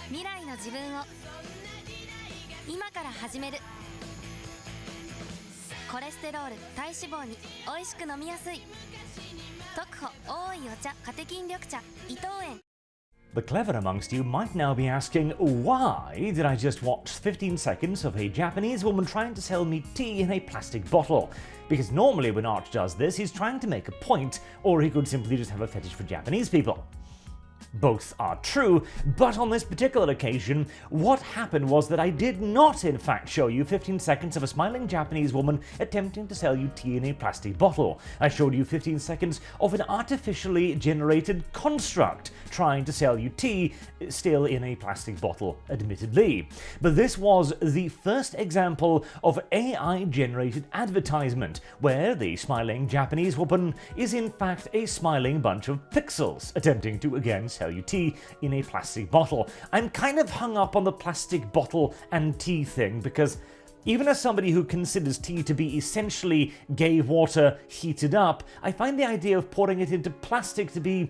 未来の自分を今から始める。コレステロール、体脂肪においしく飲みやすい特保多いお茶カテキン緑茶伊藤園。 The clever amongst you might now be asking, why did I just watch 15 seconds of a Japanese woman trying to sell me tea in a plastic bottle? Because normally when Arch does this, he's trying to make a point, or he could simply just have a fetish for Japanese people. Both are true, but on this particular occasion, what happened was that I did not in fact show you 15 seconds of a smiling Japanese woman attempting to sell you tea in a plastic bottle. I showed you 15 seconds of an artificially generated construct trying to sell you tea, still in a plastic bottle, admittedly. But this was the first example of AI-generated advertisement, where the smiling Japanese woman is in fact a smiling bunch of pixels, attempting to again sell you tea in a plastic bottle. I'm kind of hung up on the plastic bottle and tea thing because even as somebody who considers tea to be essentially gay water heated up, I find the idea of pouring it into plastic to be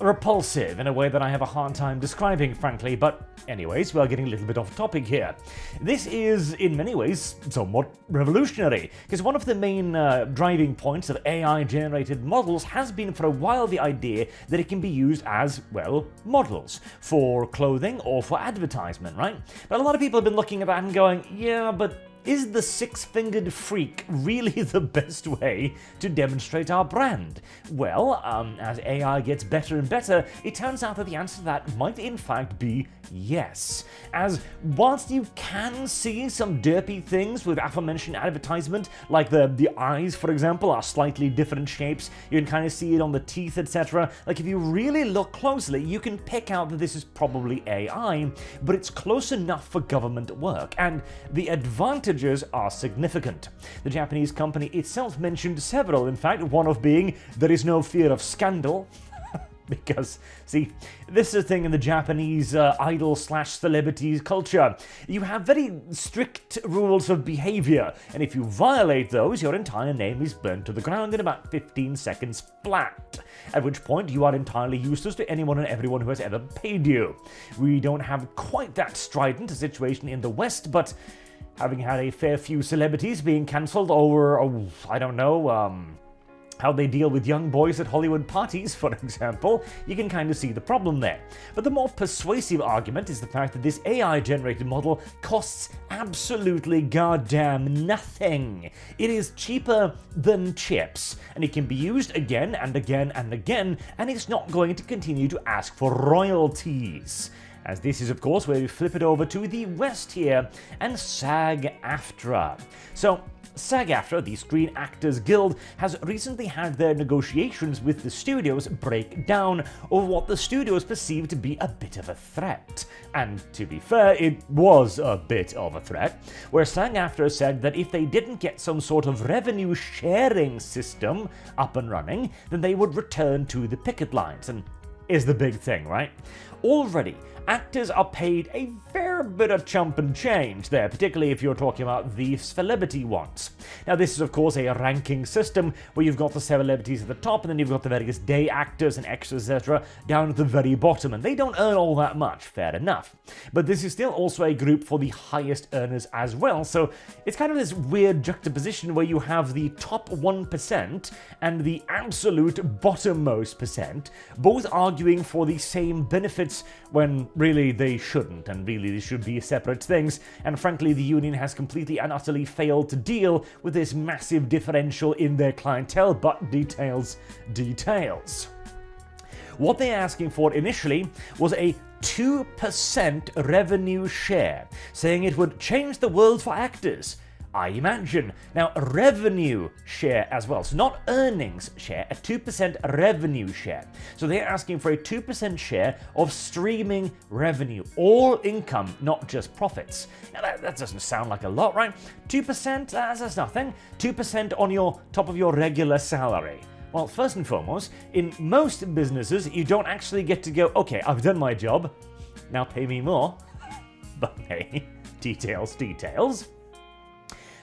repulsive in a way that I have a hard time describing, frankly, but anyways, we are getting a little bit off topic here. This is, in many ways, somewhat revolutionary, because one of the main driving points of AI-generated models has been for a while the idea that it can be used as, well, models, for clothing or for advertisement, right? But a lot of people have been looking at that and going, yeah, but is the six-fingered freak really the best way to demonstrate our brand? Well, as AI gets better and better, it turns out that the answer to that might in fact be yes. As whilst you can see some derpy things with aforementioned advertisement, like the eyes, for example, are slightly different shapes, you can kind of see it on the teeth, etc. Like if you really look closely, you can pick out that this is probably AI, but it's close enough for government work, and the advantages are significant. The Japanese company itself mentioned several, in fact, one of being there is no fear of scandal. Because, see, this is a thing in the Japanese idol/celebrities culture. You have very strict rules of behavior, and if you violate those, your entire name is burnt to the ground in about 15 seconds flat, at which point you are entirely useless to anyone and everyone who has ever paid you. We don't have quite that strident a situation in the West, but having had a fair few celebrities being cancelled over, I don't know, how they deal with young boys at Hollywood parties, for example, you can kind of see the problem there. But the more persuasive argument is the fact that this AI-generated model costs absolutely goddamn nothing. It is cheaper than chips, and it can be used again and again and again, and it's not going to continue to ask for royalties. As this is, of course, where we flip it over to the West here, and SAG Aftra. So, SAG Aftra, the Screen Actors Guild, has recently had their negotiations with the studios break down over what the studios perceived to be a bit of a threat. And to be fair, it was a bit of a threat, where SAG Aftra said that if they didn't get some sort of revenue sharing system up and running, then they would return to the picket lines, and is the big thing, right? Already, actors are paid a fair bit of chump and change there, particularly if you're talking about the celebrity ones. Now, this is, of course, a ranking system where you've got the celebrities at the top, and then you've got the various day actors and extras, etc., down at the very bottom, and they don't earn all that much, fair enough. But this is still also a group for the highest earners as well, so it's kind of this weird juxtaposition where you have the top 1% and the absolute bottommost percent, both arguing for the same benefits when really they shouldn't, and really they should be separate things, and frankly the union has completely and utterly failed to deal with this massive differential in their clientele, but details. What they're asking for initially was a 2% revenue share, saying it would change the world for actors. I imagine. Now, revenue share as well. So not earnings share, a 2% revenue share. So they're asking for a 2% share of streaming revenue. All income, not just profits. Now, that doesn't sound like a lot, right? 2%, that's nothing. 2% on your top of your regular salary. Well, first and foremost, in most businesses, you don't actually get to go, okay, I've done my job, now pay me more. But hey, details.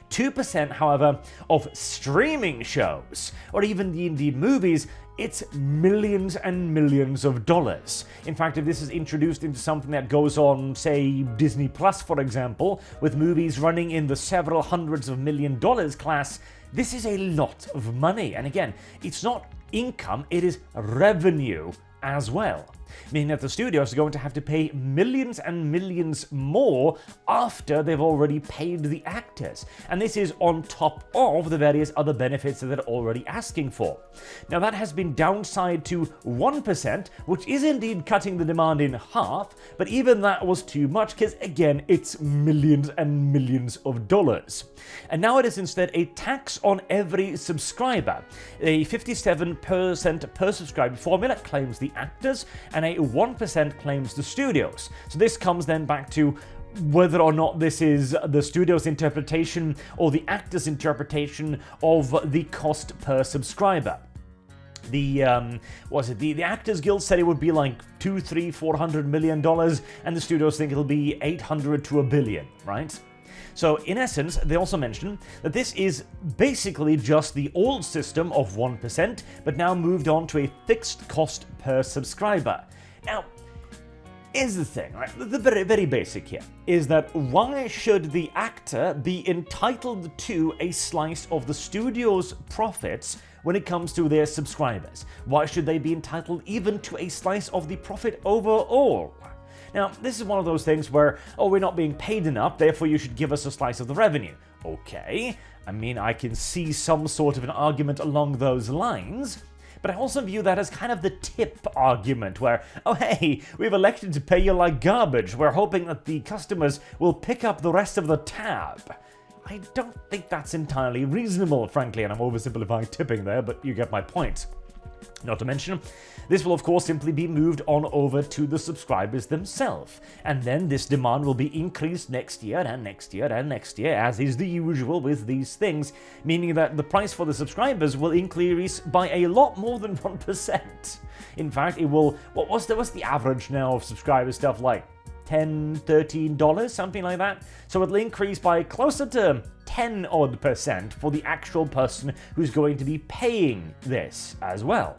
2%, however, of streaming shows, or even indeed movies, it's millions and millions of dollars. In fact, if this is introduced into something that goes on, say, Disney Plus, for example, with movies running in the several hundreds of $1 million class, this is a lot of money. And again, it's not income, it is revenue as well. Meaning that the studios are going to have to pay millions and millions more after they've already paid the actors. And this is on top of the various other benefits that they're already asking for. Now that has been downside to 1%, which is indeed cutting the demand in half, but even that was too much because, again, it's millions and millions of dollars. And now it is instead a tax on every subscriber. A 57% per subscriber formula claims the actors, and a 1% claims the studios. So this comes then back to whether or not this is the studio's interpretation or the actor's interpretation of the cost per subscriber. The Actors Guild said it would be like $400 million, and the studios think it'll be 800 to $1 billion, right? So in essence, they also mention that this is basically just the old system of 1%, but now moved on to a fixed cost per subscriber. Now, here's the thing, right? The very, very basic here is that why should the actor be entitled to a slice of the studio's profits when it comes to their subscribers? Why should they be entitled even to a slice of the profit overall? Now, this is one of those things where, oh, we're not being paid enough, therefore you should give us a slice of the revenue. Okay, I mean, I can see some sort of an argument along those lines, but I also view that as kind of the tip argument where, oh hey, we've elected to pay you like garbage, we're hoping that the customers will pick up the rest of the tab. I don't think that's entirely reasonable, frankly, and I'm oversimplifying tipping there, but you get my point. Not to mention, this will of course simply be moved on over to the subscribers themselves, and then this demand will be increased next year and next year and next year, as is the usual with these things, meaning that the price for the subscribers will increase by a lot more than 1%. In fact, it will, what's the average now of subscriber stuff, like $10, $13, something like that? So it'll increase by closer to 10% for the actual person who's going to be paying this as well.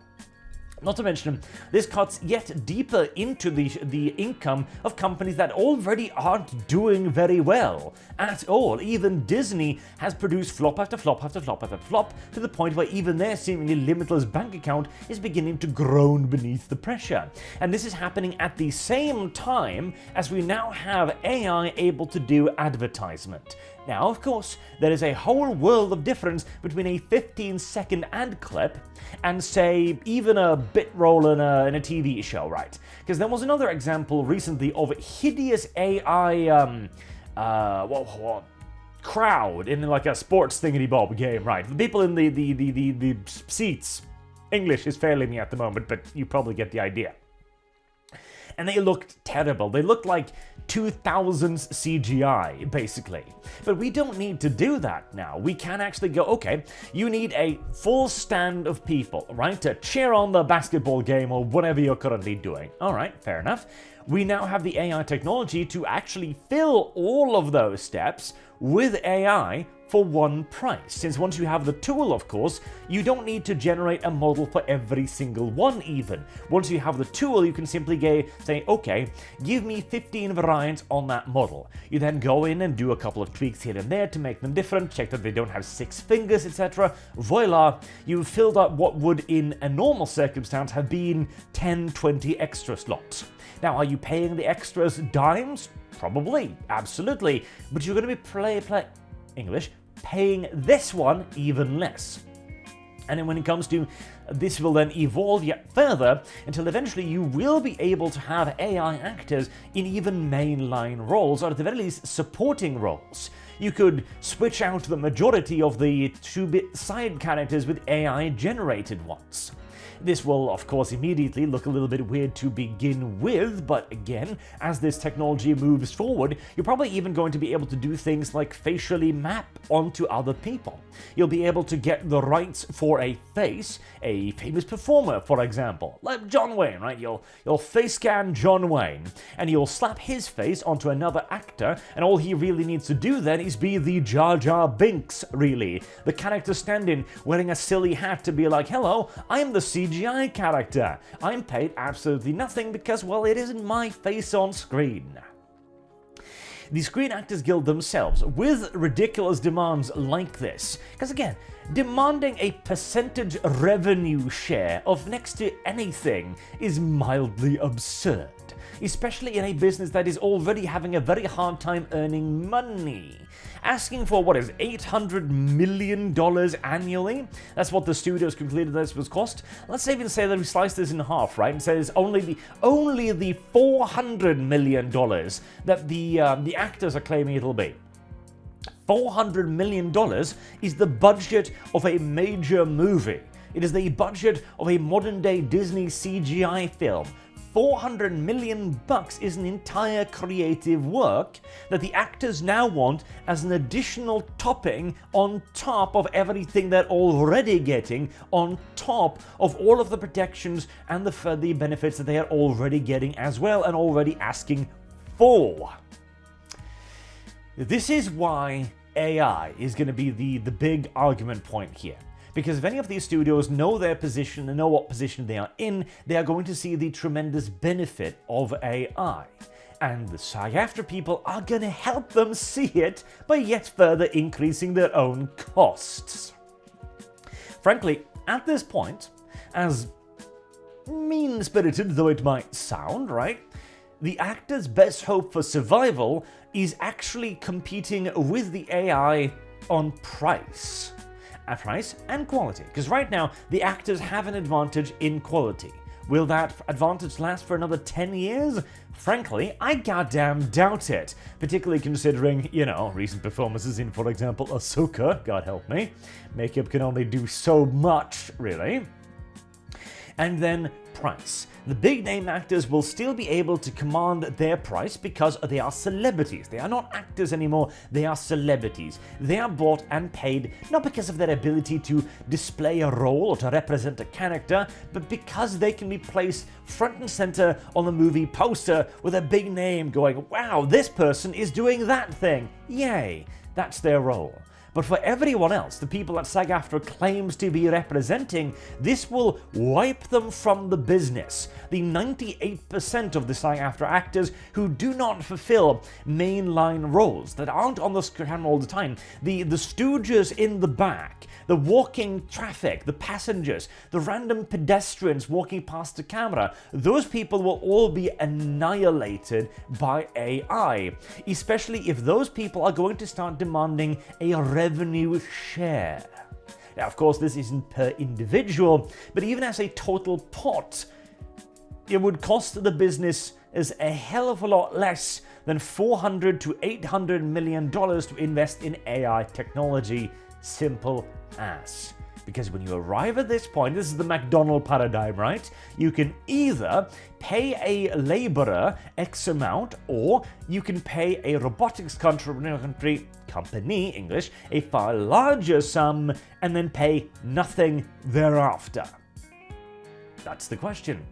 Not to mention, this cuts yet deeper into the income of companies that already aren't doing very well at all. Even Disney has produced flop after flop after flop after flop, to the point where even their seemingly limitless bank account is beginning to groan beneath the pressure. And this is happening at the same time as we now have AI able to do advertisement. Now, of course, there is a whole world of difference between a 15-second ad clip and, say, even a bit roll in a TV show, right? Because there was another example recently of hideous AI, crowd in like a sports thingity-bob game, right? The people in the seats. English is failing me at the moment, but you probably get the idea. And they looked terrible. They looked like 2000s CGI, basically. But we don't need to do that now. We can actually go, okay, you need a full stand of people, right, to cheer on the basketball game or whatever you're currently doing. All right, fair enough. We now have the AI technology to actually fill all of those steps with AI for one price. Since once you have the tool, of course, you don't need to generate a model for every single one even. Once you have the tool, you can simply say, okay, give me 15 variants on that model. You then go in and do a couple of tweaks here and there to make them different, check that they don't have 6 fingers, etc. Voila, you've filled up what would in a normal circumstance have been 10, 20 extra slots. Now, are you paying the extras dimes? Probably, absolutely. But you're going to be paying this one even less. And then when it comes to this will then evolve yet further until eventually you will be able to have AI actors in even mainline roles, or at the very least supporting roles. You could switch out the majority of the 2-bit side characters with AI generated ones. This will, of course, immediately look a little bit weird to begin with, but again, as this technology moves forward, you're probably even going to be able to do things like facially map onto other people. You'll be able to get the rights for a face, a famous performer, for example, like John Wayne, right? You'll face scan John Wayne, and you'll slap his face onto another actor, and all he really needs to do then is be the Jar Jar Binks, really. The character stand-in wearing a silly hat to be like, hello, I'm the CGI CGI character. I'm paid absolutely nothing because, well, it isn't my face on screen. The Screen Actors Guild themselves, with ridiculous demands like this, because again, demanding a percentage revenue share of next to anything is mildly absurd, especially in a business that is already having a very hard time earning money. Asking for, what is $800 million annually? That's what the studios concluded this was cost. Let's even say that we slice this in half, right? And says only the $400 million that the actors are claiming it'll be. $400 million is the budget of a major movie. It is the budget of a modern-day Disney CGI film. $400 million is an entire creative work that the actors now want as an additional topping on top of everything they're already getting, on top of all of the protections and the benefits that they are already getting as well and already asking for. This is why AI is going to be the big argument point here. Because if any of these studios know their position and know what position they are in, they are going to see the tremendous benefit of AI. And the SAG Aftra people are going to help them see it by yet further increasing their own costs. Frankly, at this point, as mean-spirited though it might sound, right? The actor's best hope for survival is actually competing with the AI on price. Price and quality, because right now the actors have an advantage in quality. Will that advantage last for another 10 years? Frankly, I goddamn doubt it, particularly considering, recent performances in, for example, Ahsoka, God help me. Makeup can only do so much, really. And then price. The big name actors will still be able to command their price because they are celebrities. They are not actors anymore, they are celebrities. They are bought and paid not because of their ability to display a role or to represent a character, but because they can be placed front and center on the movie poster with a big name going, wow, this person is doing that thing. Yay, that's their role. But for everyone else, the people that SAG Aftra claims to be representing, this will wipe them from the business. The 98% of the SAG Aftra actors who do not fulfill mainline roles, that aren't on the screen all the time, the stooges in the back, the walking traffic, the passengers, the random pedestrians walking past the camera, those people will all be annihilated by AI, especially if those people are going to start demanding a revenue share. Now, of course, this isn't per individual, but even as a total pot, it would cost the business as a hell of a lot less than $400 to $800 million to invest in AI technology. Simple as. Because when you arrive at this point, this is the McDonald's paradigm, right? You can either pay a laborer X amount, or you can pay a robotics company, English, a far larger sum, and then pay nothing thereafter. That's the question.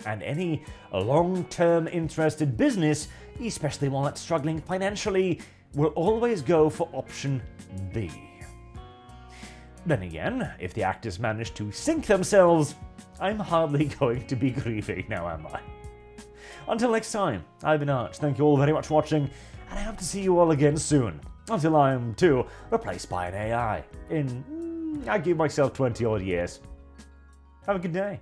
And any long-term interested business, especially one that's struggling financially, will always go for option B. Then again, if the actors manage to sink themselves, I'm hardly going to be grieving now, am I? Until next time, I've been Arch. Thank you all very much for watching, and I hope to see you all again soon. Until I am, too, replaced by an AI. I give myself 20 odd years. Have a good day.